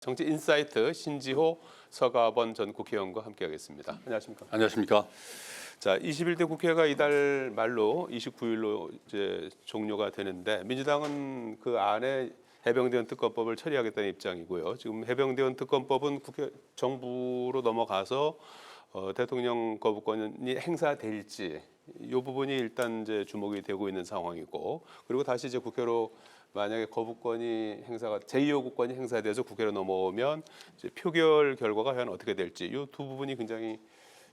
정치 인사이트 신지호 서가번 전 국회의원과 함께하겠습니다. 안녕하십니까? 안녕하십니까? 자, 21대 국회가 이달 말로 29일로 이제 종료가 되는데 민주당은 그 안에 해병대원 특검법을 처리하겠다는 입장이고요. 지금 해병대원 특검법은 국회 정부로 넘어가서 대통령 거부권이 행사될지 이 부분이 일단 이제 주목이 되고 있는 상황이고, 그리고 다시 이제 국회로 만약에 거부권이 행사가 제2요구권이 행사돼서 국회로 넘어오면 이제 표결 결과가 과연 어떻게 될지 이 두 부분이 굉장히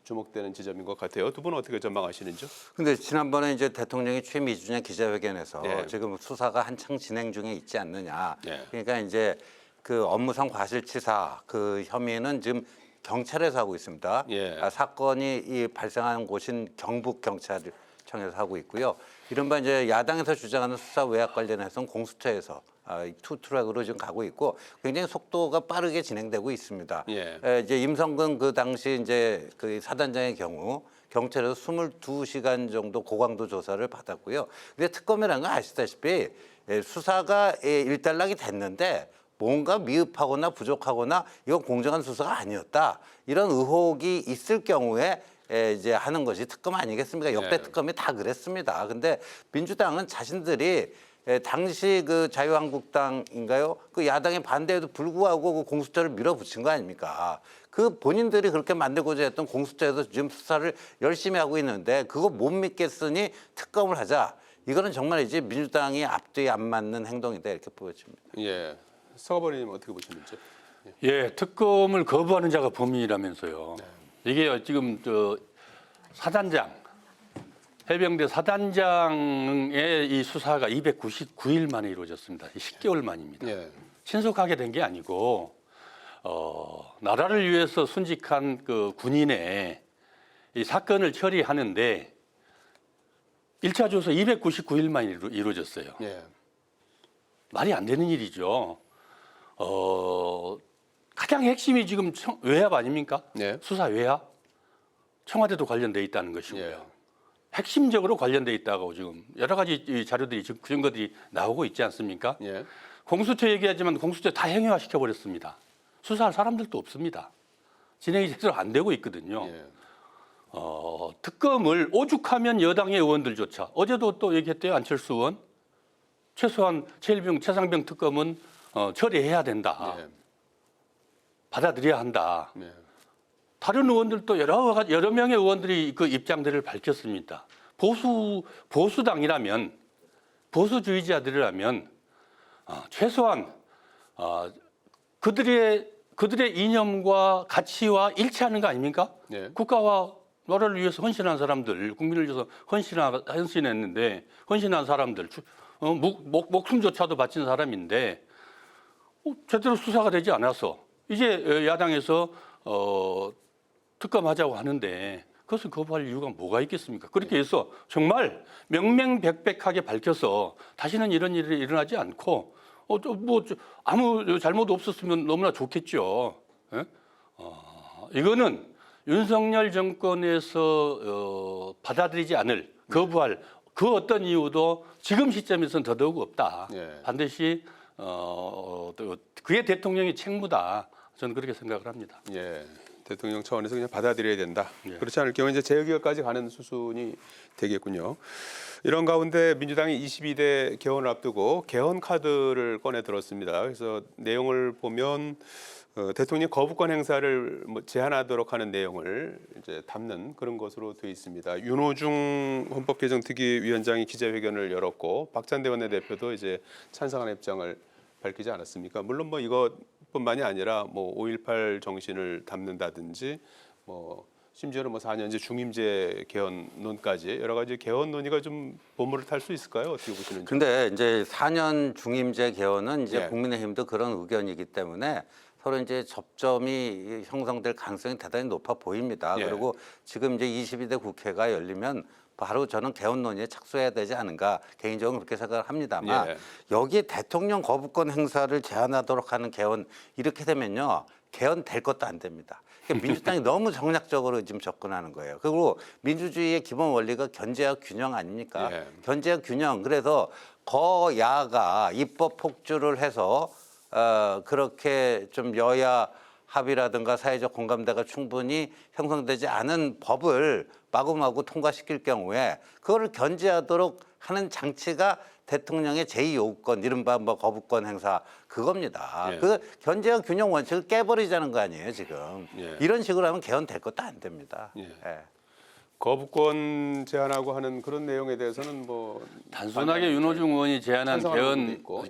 주목되는 지점인 것 같아요. 두 분은 어떻게 전망하시는지요? 근데 지난번에 이제 대통령이 취임 2주년 기자회견에서 네. 지금 수사가 한창 진행 중에 있지 않느냐. 네. 그러니까 이제 그 업무상 과실치사 그 혐의는 지금 경찰에서 하고 있습니다. 예. 사건이 발생한 곳인 경북 경찰청에서 하고 있고요. 이른바 이제 야당에서 주장하는 수사 외압 관련해서는 공수처에서 투트랙으로 지금 가고 있고 굉장히 속도가 빠르게 진행되고 있습니다. 예. 이제 임성근 그 당시 이제 그 사단장의 경우 경찰에서 22시간 정도 고강도 조사를 받았고요. 근데 특검이라는 건 아시다시피 수사가 일단락이 됐는데 뭔가 미흡하거나 부족하거나 이건 공정한 수사가 아니었다. 이런 의혹이 있을 경우에 이제 하는 것이 특검 아니겠습니까? 역대 특검이 다 그랬습니다. 근데 민주당은 자신들이 당시 그 자유한국당인가요? 그 야당의 반대에도 불구하고 그 공수처를 밀어붙인 거 아닙니까? 그 본인들이 그렇게 만들고자 했던 공수처에서 지금 수사를 열심히 하고 있는데 그거 못 믿겠으니 특검을 하자. 이거는 정말 이제 민주당이 앞뒤 안 맞는 행동이다 이렇게 보여집니다. 예. 서가번 의원님 어떻게 보시는지? 예, 특검을 거부하는 자가 범인이라면서요. 이게 지금 사단장, 해병대 사단장의 이 수사가 299일 만에 이루어졌습니다. 10개월 만입니다. 예. 신속하게 된 게 아니고 나라를 위해서 순직한 그 군인의 이 사건을 처리하는데 1차 조사 299일 만에 이루어졌어요. 예. 말이 안 되는 일이죠. 가장 핵심이 지금 외압 아닙니까? 네. 수사 외압. 청와대도 관련돼 있다는 것이고요. 예. 핵심적으로 관련돼 있다고 지금 여러 가지 자료들이 증거들이 나오고 있지 않습니까? 예. 공수처 얘기하지만 공수처 다 행위화 시켜버렸습니다. 수사할 사람들도 없습니다. 진행이 제대로 안 되고 있거든요. 예. 특검을 오죽하면 여당의 의원들조차 어제도 또 얘기했대요. 안철수 의원. 최소한 최상병 특검은 처리해야 된다. 예. 받아들여야 한다. 예. 다른 의원들도 여러 명의 의원들이 그 입장들을 밝혔습니다. 보수당이라면, 보수주의자들이라면 최소한 그들의 이념과 가치와 일치하는 거 아닙니까? 예. 국가와 나라를 위해서 헌신한 사람들, 국민을 위해서 헌신했는데 헌신한 사람들, 목숨조차도 바친 사람인데 제대로 수사가 되지 않아서 이제 야당에서 특검하자고 하는데 그것을 거부할 이유가 뭐가 있겠습니까? 그렇게 해서 정말 명명백백하게 밝혀서 다시는 이런 일이 일어나지 않고 아무 잘못 없었으면 너무나 좋겠죠. 예? 이거는 윤석열 정권에서 받아들이지 않을, 거부할 그 어떤 이유도 지금 시점에서는 더더욱 없다. 예. 반드시 그게 대통령의 책무다. 저는 그렇게 생각을 합니다. 예. 대통령 차원에서 그냥 받아들여야 된다. 예. 그렇지 않을 경우 이제 재의결까지 가는 수순이 되겠군요. 이런 가운데 민주당이 22대 개헌을 앞두고 개헌 카드를 꺼내 들었습니다. 그래서 내용을 보면 대통령 거부권 행사를 제한하도록 하는 내용을 이제 담는 그런 것으로 되어 있습니다. 윤호중 헌법개정특위위원장이 기자회견을 열었고 박찬대 원내대표도 이제 찬성하는 입장을 밝히지 않았습니까? 물론 이것뿐만이 아니라 5.18 정신을 담는다든지 심지어는 4년제 중임제 개헌론까지 여러 가지 개헌 논의가 좀 본물을 탈 수 있을까요? 어떻게 보시는지? 근데 이제 4년 중임제 개헌은 이제 예. 국민의힘도 그런 의견이기 때문에 서로 이제 접점이 형성될 가능성이 대단히 높아 보입니다. 예. 그리고 지금 이제 22대 국회가 열리면 바로 저는 개헌 논의에 착수해야 되지 않은가 개인적으로 그렇게 생각을 합니다만 예. 여기에 대통령 거부권 행사를 제한하도록 하는 개헌 이렇게 되면요. 개헌 될 것도 안 됩니다. 그러니까 민주당이 너무 정략적으로 지금 접근하는 거예요. 그리고 민주주의의 기본 원리가 견제와 균형 아닙니까? 예. 견제와 균형. 그래서 거야가 입법 폭주를 해서 그렇게 좀 여야 합의라든가 사회적 공감대가 충분히 형성되지 않은 법을 마구마구 통과시킬 경우에 그거를 견제하도록 하는 장치가 대통령의 제2요구권, 이른바 뭐 거부권 행사 그겁니다. 예. 그 견제와 균형 원칙을 깨버리자는 거 아니에요 지금. 예. 이런 식으로 하면 개헌될 것도 안 됩니다. 예. 예. 거부권 제한하고 하는 그런 내용에 대해서는 뭐 단순하게 윤호중 의원이 제안한 찬성하는 부분도 있고,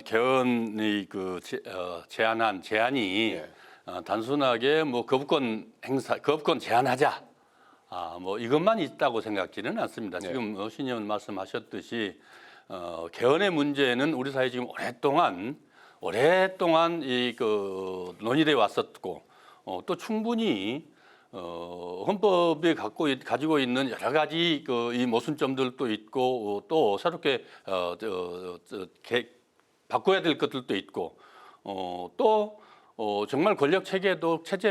개헌이 제안한 제안이 예. 단순하게 뭐 거부권 제한하자. 뭐 이것만 있다고 생각지는 않습니다. 네. 지금 신 의원 말씀하셨듯이 개헌의 문제는 우리 사회 지금 오랫동안 논의돼 왔었고 또 충분히 헌법이 가지고 있는 여러 가지 이 모순점들도 있고 또 새롭게 바꿔야 될 것들도 있고 또 정말 권력 체제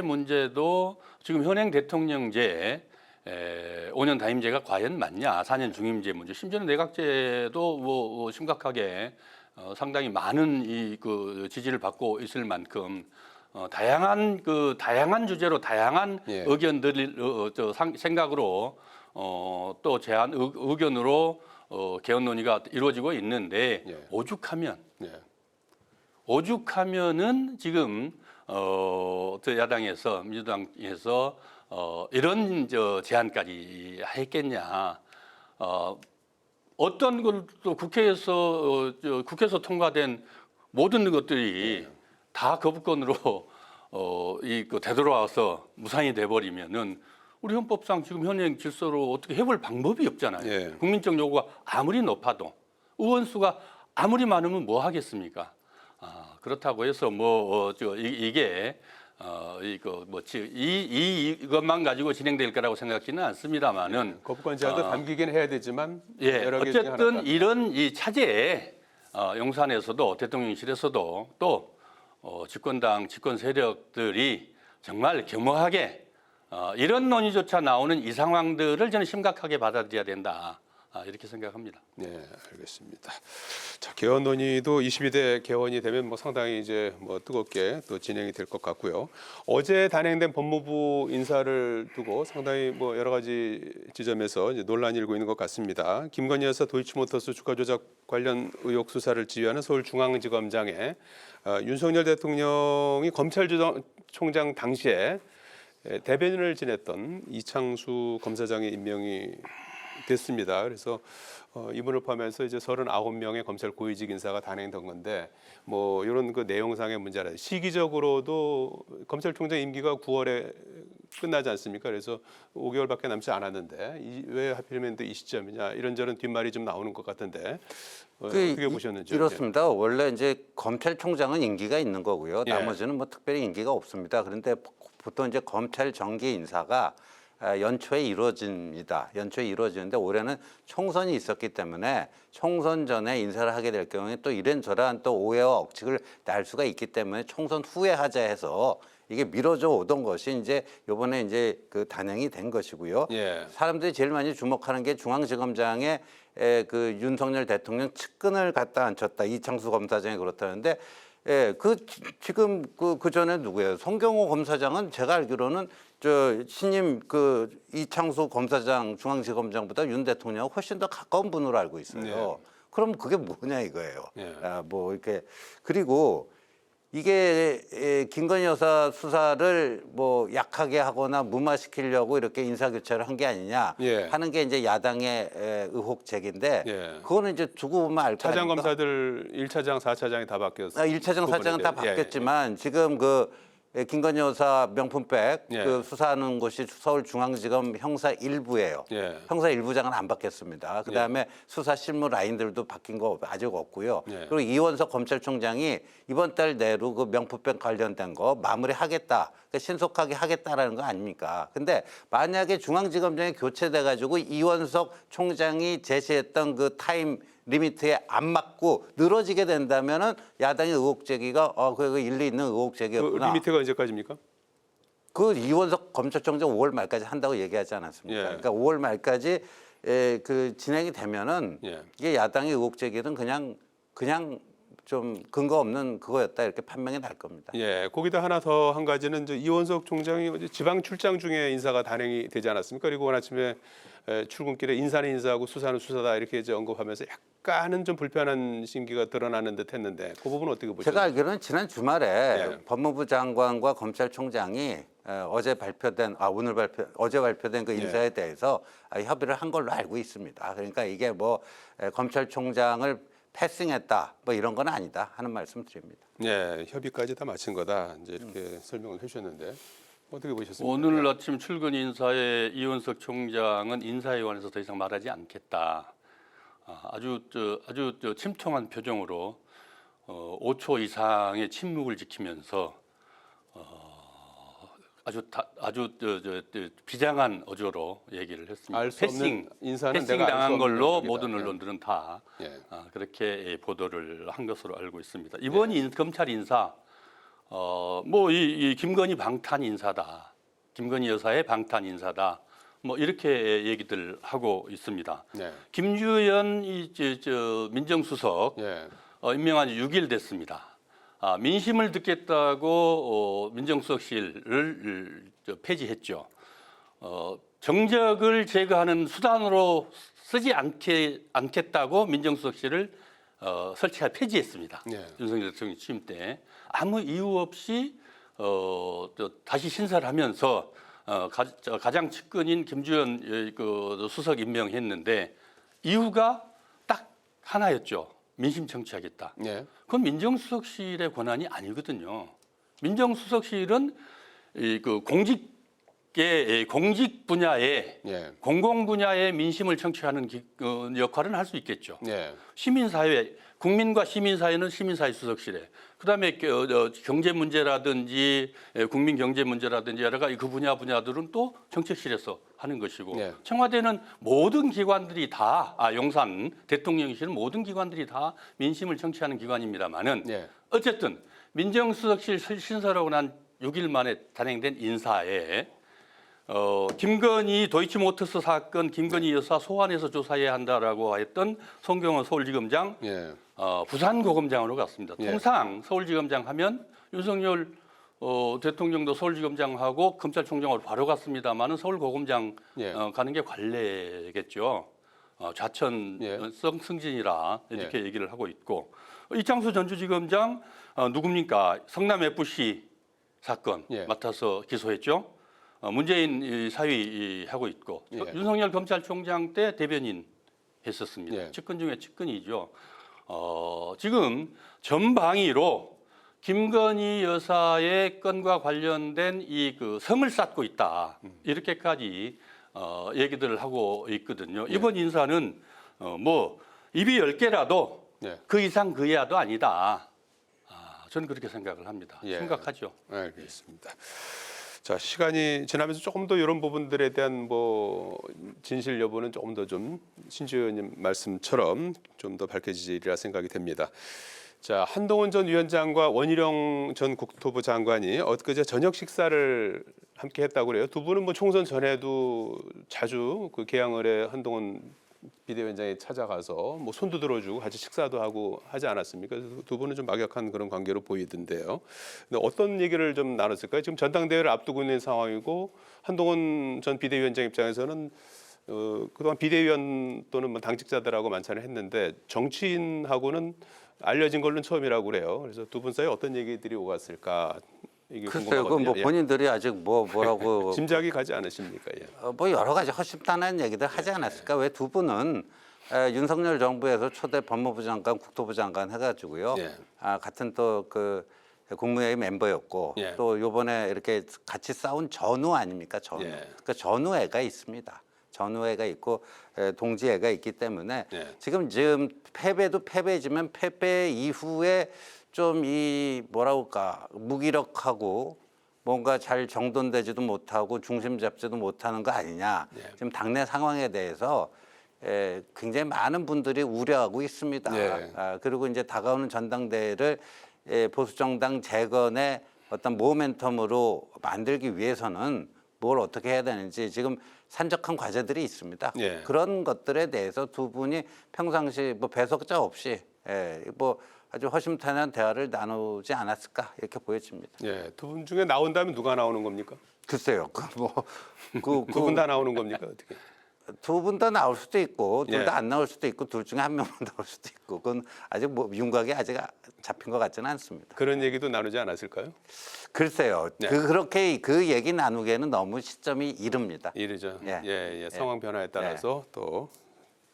문제도 지금 현행 대통령제 5년 단임제가 과연 맞냐, 4년 중임제 문제, 심지어는 내각제도 뭐 심각하게 상당히 많은 지지를 받고 있을 만큼 다양한 주제로 다양한 예. 의견들 생각으로 또 의견으로 개헌 논의가 이루어지고 있는데 예. 오죽하면은 지금 야당에서 민주당에서 이런 제안까지 했겠냐? 어떤 것도 국회에서 통과된 모든 것들이 다 거부권으로 되돌아와서 무산이 돼버리면은 우리 헌법상 지금 현행 질서로 어떻게 해볼 방법이 없잖아요. 예. 국민적 요구가 아무리 높아도 의원 수가 아무리 많으면 뭐 하겠습니까? 그렇다고 해서 이것만 가지고 진행될 거라고 생각지는 않습니다만은 거부권 제한도 담기긴 해야 되지만 예, 여러 개 중에 어쨌든 하나다. 이런 이 차제에 용산에서도 대통령실에서도 또 집권당 집권 세력들이 정말 겸허하게 이런 논의조차 나오는 이 상황들을 저는 심각하게 받아들여야 된다. 이렇게 생각합니다. 네, 알겠습니다. 자, 개헌 논의도 22대 개헌이 되면 뭐 상당히 이제 뭐 뜨겁게 또 진행이 될 것 같고요. 어제 단행된 법무부 인사를 두고 상당히 뭐 여러 가지 지점에서 이제 논란이 일고 있는 것 같습니다. 김건희 여사 도이치모터스 주가 조작 관련 의혹 수사를 지휘하는 서울중앙지검장에 윤석열 대통령이 검찰총장 당시에 대변인을 지냈던 이창수 검사장의 임명이 됐습니다. 그래서 이분을 포함해서 이제 39명의 검찰 고위직 인사가 단행된 건데 뭐 이런 그 내용상의 문제라 시기적으로도 검찰총장 임기가 9월에 끝나지 않습니까? 그래서 5개월밖에 남지 않았는데 왜 하필이면 또 이 시점이냐 이런저런 뒷말이 좀 나오는 것 같은데 어떻게 보셨는지. 이렇습니다. 원래 이제 검찰총장은 임기가 있는 거고요. 예. 나머지는 뭐 특별히 임기가 없습니다. 그런데 보통 이제 검찰 정기 인사가 연초에 이루어집니다. 연초에 이루어지는데 올해는 총선이 있었기 때문에 총선 전에 인사를 하게 될 경우에 또 이런저런 또 오해와 억측을 날 수가 있기 때문에 총선 후에 하자 해서 이게 미뤄져 오던 것이 이제 이번에 이제 그 단행이 된 것이고요. 예. 사람들이 제일 많이 주목하는 게 중앙지검장의 그 윤석열 대통령 측근을 갖다 앉혔다. 이창수 검사장이 그렇다는데 지금 그 전에 누구예요? 송경호 검사장은 제가 알기로는 신임 이창수 검사장 중앙지검장보다 윤 대통령하고 훨씬 더 가까운 분으로 알고 있어요. 네. 그럼 그게 뭐냐 이거예요. 네. 뭐 이렇게 그리고 이게 김건희 여사 수사를 뭐 약하게 하거나 무마시키려고 이렇게 인사교체를 한 게 아니냐 예. 하는 게 이제 야당의 의혹 제기인데 예. 그거는 이제 두고 보면 알 거 차장 아닙니까? 검사들 1차장, 4차장이 다 바뀌었어요. 1차장, 4차장은 다 바뀌었지만 지금 김건희 여사 명품백 예. 그 수사하는 곳이 서울중앙지검 형사 1부예요. 예. 형사 1부장은 안 바뀌었습니다. 그다음에 수사 실무 라인들도 바뀐 거 아직 없고요. 예. 그리고 이원석 검찰총장이 이번 달 내로 그 명품백 관련된 거 마무리하겠다. 그러니까 신속하게 하겠다라는 거 아닙니까? 근데 만약에 중앙지검장이 교체돼 가지고 이원석 총장이 제시했던 그 타임 리미트에 안 맞고 늘어지게 된다면은 야당의 의혹 제기가 그 일리 있는 의혹 그 제기였구나. 리미트가 언제까지입니까? 그 이원석 검찰총장 5월 말까지 한다고 얘기하지 않았습니까? 예. 그러니까 5월 말까지 그 진행이 되면은 예. 이게 야당의 의혹 제기는 그냥 좀 근거 없는 그거였다 이렇게 판명이 날 겁니다. 예, 거기다 하나 더 한 가지는 이제 이원석 총장이 어제 지방 출장 중에 인사가 단행이 되지 않았습니까? 그리고 오늘 아침에 출근길에 인사는 인사하고 수사는 수사다 이렇게 이제 언급하면서 약간은 좀 불편한 심기가 드러나는 듯했는데 그 부분은 어떻게 보십니까? 제가 알기로는 지난 주말에 예. 법무부 장관과 검찰총장이 어제 발표된 그 인사에 대해서 협의를 한 걸로 알고 있습니다. 그러니까 이게 뭐 검찰총장을 패싱했다 뭐 이런 건 아니다 하는 말씀 드립니다. 예, 협의까지 다 마친 거다 이제 이렇게 설명을 해주셨는데 어떻게 보셨습니까? 오늘 아침 출근 인사에 이원석 총장은 인사에 관해서 더 이상 말하지 않겠다. 아주 침통한 표정으로 5초 이상의 침묵을 지키면서 아주 비장한 어조로 얘기를 했습니다. 알수 없는 인사는 패싱 내가 알수 당한 없는 걸로 적이다. 모든 예. 언론들은 다 예. 그렇게 보도를 한 것으로 알고 있습니다. 이번 검찰 인사 뭐 이 김건희 방탄 인사다. 김건희 여사의 방탄 인사다. 뭐 이렇게 얘기들 하고 있습니다. 네. 김주현 민정수석 예. 임명한 지 6일 됐습니다. 민심을 듣겠다고 민정수석실을 폐지했죠. 정적을 제거하는 수단으로 쓰지 않겠다고 민정수석실을 폐지했습니다. 네. 윤석열 대통령 취임 때 아무 이유 없이 다시 신설을 하면서 가장 측근인 김주현 그 수석 임명했는데 이유가 딱 하나였죠. 민심 청취하겠다. 예. 그건 민정수석실의 권한이 아니거든요. 민정수석실은 그 공직 분야에 예. 공공 분야의 민심을 청취하는 역할은 할 수 있겠죠. 예. 시민사회, 국민과 시민사회는 시민사회 수석실에, 그다음에 경제 문제라든지 국민 경제 문제라든지 여러 가지 그 분야들은 또 정책실에서 하는 것이고 네. 청와대는 모든 기관들이 다 용산 대통령실은 모든 기관들이 다 민심을 청취하는 기관입니다만은 네. 어쨌든 민정수석실 신설하고 난 6일 만에 단행된 인사에 김건희 도이치모터스 사건 김건희 여사 소환해서 조사해야 한다라고 했던 송경원 서울지검장 예. 부산고검장으로 갔습니다. 예. 통상 서울지검장 하면 윤석열 대통령도 서울지검장하고 검찰총장으로 바로 갔습니다만은 서울고검장 예. 가는 게 관례겠죠. 좌천 예. 승진이라 이렇게 얘기를 하고 있고 이창수 전주지검장 누굽니까? 성남 FC 사건 예. 맡아서 기소했죠. 문재인 사위 하고 있고 예. 윤석열 검찰총장 때 대변인 했었습니다. 예. 측근 중에 측근이죠. 지금 전방위로 김건희 여사의 건과 관련된 이 그 성을 쌓고 있다. 이렇게까지 얘기들을 하고 있거든요. 이번 인사는 뭐 입이 10개라도 예. 그 이상 그 이하도 아니다. 저는 그렇게 생각을 합니다. 예. 심각하죠. 알겠습니다. 자, 시간이 지나면서 조금 더 이런 부분들에 대한 뭐 진실 여부는 조금 더 좀 신주 의원님 말씀처럼 좀 더 밝혀지리라 생각이 됩니다. 자, 한동훈 전 위원장과 원희룡 전 국토부 장관이 엊그제 저녁 식사를 함께 했다고 그래요. 두 분은 뭐 총선 전에도 자주 그 개항을에 한동훈 비대위원장이 찾아가서 뭐 손도 들어주고 같이 식사도 하고 하지 않았습니까? 그래서 두 분은 좀 막역한 그런 관계로 보이던데요. 근데 어떤 얘기를 좀 나눴을까요? 지금 전당대회를 앞두고 있는 상황이고 한동훈 전 비대위원장 입장에서는 그동안 비대위원 또는 뭐 당직자들하고 만찬을 했는데 정치인하고는 알려진 걸로는 처음이라고 그래요. 그래서 두 분 사이에 어떤 얘기들이 오갔을까? 이게 글쎄요, 그건 뭐 궁금하거든요. 본인들이 아직 뭐라고 짐작이 가지 않으십니까? 예. 뭐 여러 가지 허심탄회한 얘기들 하지 않았을까? 왜 두 분은 윤석열 정부에서 초대 법무부 장관, 국토부 장관 해가지고요. 예. 같은 또 그 국무회의 멤버였고 예. 또 요번에 이렇게 같이 싸운 전우 아닙니까? 전우. 예. 그러니까 전우회가 있습니다. 전우회가 있고 동지회가 있기 때문에 예. 지금 패배도 패배지만 패배 이후에 좀 이 뭐라고 할까 무기력하고 뭔가 잘 정돈되지도 못하고 중심 잡지도 못하는 거 아니냐. 예. 지금 당내 상황에 대해서 굉장히 많은 분들이 우려하고 있습니다. 예. 그리고 이제 다가오는 전당대회를 보수 정당 재건의 어떤 모멘텀으로 만들기 위해서는 뭘 어떻게 해야 되는지 지금 산적한 과제들이 있습니다. 예. 그런 것들에 대해서 두 분이 평상시 뭐 배석자 없이 뭐 아주 허심탄회한 대화를 나누지 않았을까 이렇게 보여집니다. 예, 두 분 중에 나온다면 누가 나오는 겁니까? 글쎄요, 두 분 다 나오는 겁니까? 어떻게? 두 분 다 나올 수도 있고 둘 예. 다 안 나올 수도 있고 둘 중에 한 명만 나올 수도 있고 그건 아직 뭐 윤곽이 아직 잡힌 것 같지는 않습니다. 그런 얘기도 나누지 않았을까요? 글쎄요, 네. 그렇게 그 얘기 나누기에는 너무 시점이 이릅니다. 이르죠. 예. 예. 상황 변화에 따라서 또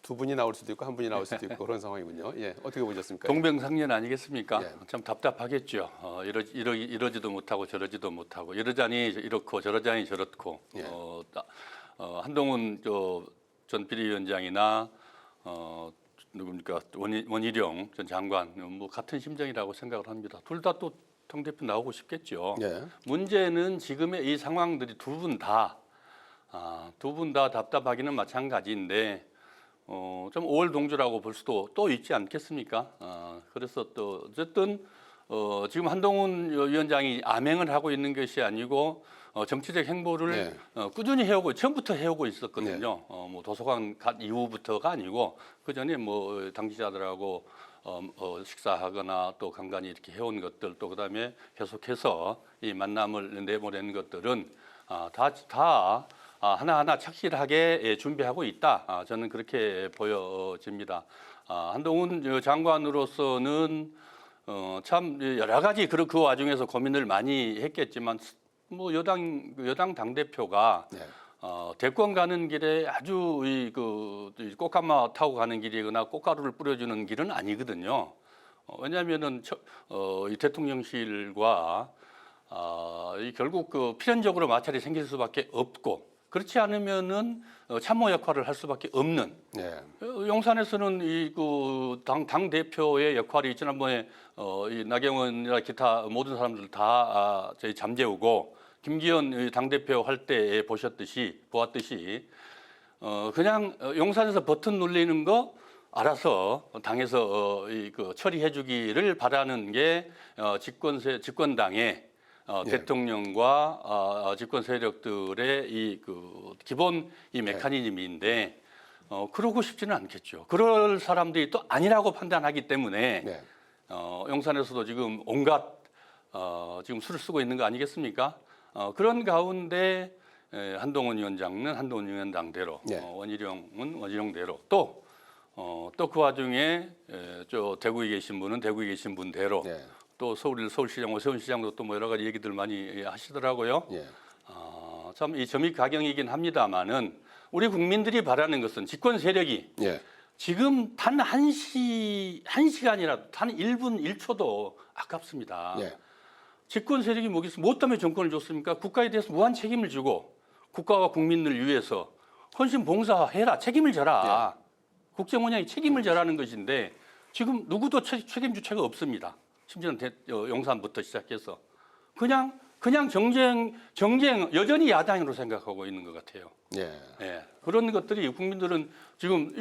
두 분이 나올 수도 있고 한 분이 나올 수도 있고 그런 상황이군요. 예, 어떻게 보셨습니까? 동병상련 아니겠습니까? 예. 참 답답하겠죠. 이러지도 못하고 저러지도 못하고 이러자니 이렇고 저러자니 저렇고 예. 한동훈 전 비대위원장이나 누굽니까 원희룡 전 장관 뭐 같은 심정이라고 생각을 합니다. 둘 다 또 당대표 나오고 싶겠죠. 예. 문제는 지금의 이 상황들이 두 분 다 답답하기는 마찬가지인데 좀 5월 동조라고 볼 수도 또 있지 않겠습니까? 그래서 또 어쨌든 지금 한동훈 위원장이 암행을 하고 있는 것이 아니고 정치적 행보를 꾸준히 해오고 처음부터 해오고 있었거든요. 뭐 도서관 간 이후부터가 아니고 그 전에 뭐 당지자들하고 식사하거나 또 간간히 이렇게 해온 것들 또 그다음에 계속해서 이 만남을 내보내는 것들은 다 하나하나 착실하게 준비하고 있다. 저는 그렇게 보여집니다. 한동훈 장관으로서는 참 여러 가지 그 와중에서 고민을 많이 했겠지만 뭐 여당 당 대표가 대권 가는 길에 아주 이 꽃가마 타고 가는 길이거나 꽃가루를 뿌려주는 길은 아니거든요. 왜냐하면은 이 대통령실과 결국 결국적으로 마찰이 생길 수밖에 없고. 그렇지 않으면은 참모 역할을 할 수밖에 없는. 용산에서는 당 대표의 역할이 지난번에 이 나경원이나 기타 모든 사람들 다 저희 잠재우고 김기현 당 대표 할 때 보았듯이 그냥 용산에서 버튼 눌리는 거 알아서 당에서 처리해주기를 바라는 게 집권당의 대통령과 집권 세력들의 기본 메커니즘인데 그러고 싶지는 않겠죠. 그럴 사람들이 또 아니라고 판단하기 때문에 용산에서도 지금 온갖 지금 수를 쓰고 있는 거 아니겠습니까? 그런 가운데 한동훈 위원장은 한동훈 위원장대로 원희룡은 원희룡대로 또 그 와중에 대구에 계신 분은 대구에 계신 분대로 또 서울시장 오세훈 시장도 또 뭐 여러 가지 얘기들 많이 하시더라고요. 참 이 점입가경이긴 합니다만은 우리 국민들이 바라는 것은 집권 세력이 지금 단 한 시간이라도 단 1분 1초도 아깝습니다. 집권 세력이 뭐겠습니까? 뭐 때문에 정권을 줬습니까? 국가에 대해서 무한 책임을 지고 국가와 국민을 위해서 헌신 봉사해라, 책임을 져라. 국정원장이 책임을 져라는 것인데 지금 누구도 책임 주체가 없습니다. 심지어는 용산부터 시작해서 그냥 정쟁 여전히 야당으로 생각하고 있는 것 같아요. 그런 것들이 국민들은 지금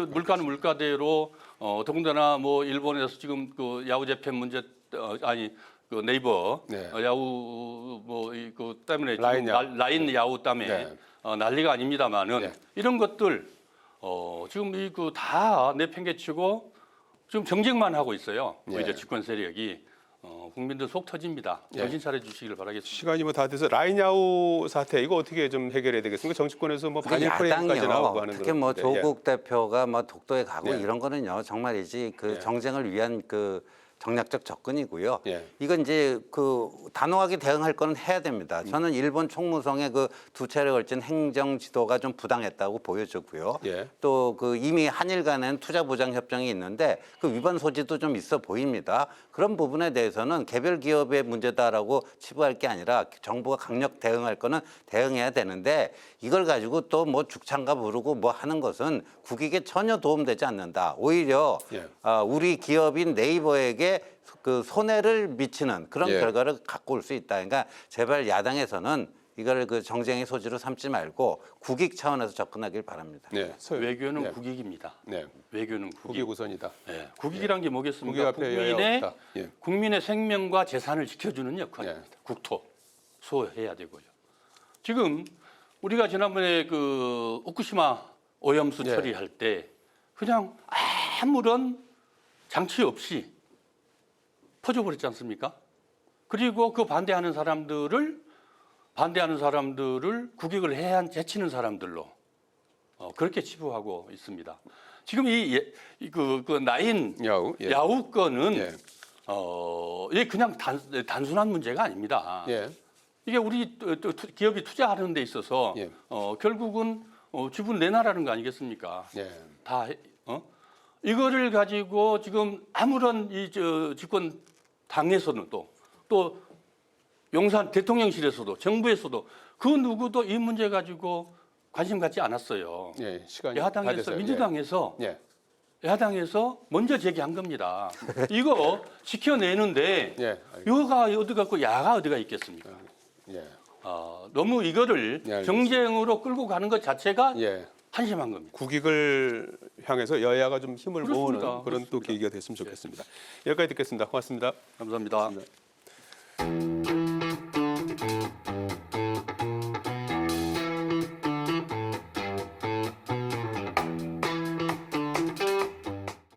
물가는 물가대로 더군다나 뭐 일본에서 지금 그 야후 재팬 문제 네이버 야후 때문에 라인 야후 때문에 난리가 아닙니다만은 이런 것들 지금 다 내팽개치고 지금 정쟁만 하고 있어요. 이제 집권 세력이 국민들 속 터집니다. 정신 차려 주시길 바라겠습니다. 시간이 뭐 다 돼서 라인야후 사태 이거 어떻게 좀 해결해야 되겠습니까? 정치권에서 뭐 반일 프레임까지 나오고 하는 특히 뭐 그런 건데, 조국 대표가 뭐 독도에 가고 이런 거는요 정말이지 정쟁을 위한 정략적 접근이고요. 이건 이제 단호하게 대응할 거는 해야 됩니다. 저는 일본 총무성의 두 차례 걸친 행정 지도가 좀 부당했다고 보여지고요. 또 이미 한일 간에는 투자 보장 협정이 있는데 그 위반 소지도 좀 있어 보입니다. 그런 부분에 대해서는 개별 기업의 문제다라고 치부할 게 아니라 정부가 강력 대응할 거는 대응해야 되는데 이걸 가지고 또 뭐 죽창가 부르고 뭐 하는 것은 국익에 전혀 도움되지 않는다. 오히려 우리 기업인 네이버에게 손해를 미치는 그런 결과를 갖고 올 수 있다. 그러니까 제발 야당에서는 이걸 정쟁의 소지로 삼지 말고 국익 차원에서 접근하길 바랍니다. 외교는 국익입니다. 외교는 국익 우선이다. 국익이란 게 뭐겠습니까? 국민의 생명과 재산을 지켜주는 역할입니다. 국토 수호해야 되고요. 지금 우리가 지난번에 후쿠시마 오염수 처리할 때 그냥 아무런 장치 없이 퍼져버렸지 않습니까? 그리고 그 반대하는 사람들을 국익을 해치는 사람들로 그렇게 치부하고 있습니다. 지금 그 나인 야후, 예. 야후 건은 예. 이게 그냥 단순한 문제가 아닙니다. 예. 이게 우리 기업이 투자하는 데 있어서 예. 결국은 지분 내놔라는 거 아니겠습니까? 예. 다 이거를 가지고 지금 아무런 집권 당에서는 또 용산 대통령실에서도 정부에서도 그 누구도 이 문제 가지고 관심 갖지 않았어요. 예. 시간이 다 야당에서 됐어요. 민주당에서 예. 야당에서 먼저 제기한 겁니다. 이거 지켜내는데 예. 여가 어디 갖고 야가 어디가 있겠습니까? 예. 너무 이거를 예, 알겠습니다. 경쟁으로 끌고 가는 것 자체가 예. 한심한 겁니다. 국익을 향해서 여야가 좀 힘을 그렇습니다. 모으는 그런 또 계기가 됐으면 좋겠습니다. 여기까지 듣겠습니다. 고맙습니다. 감사합니다.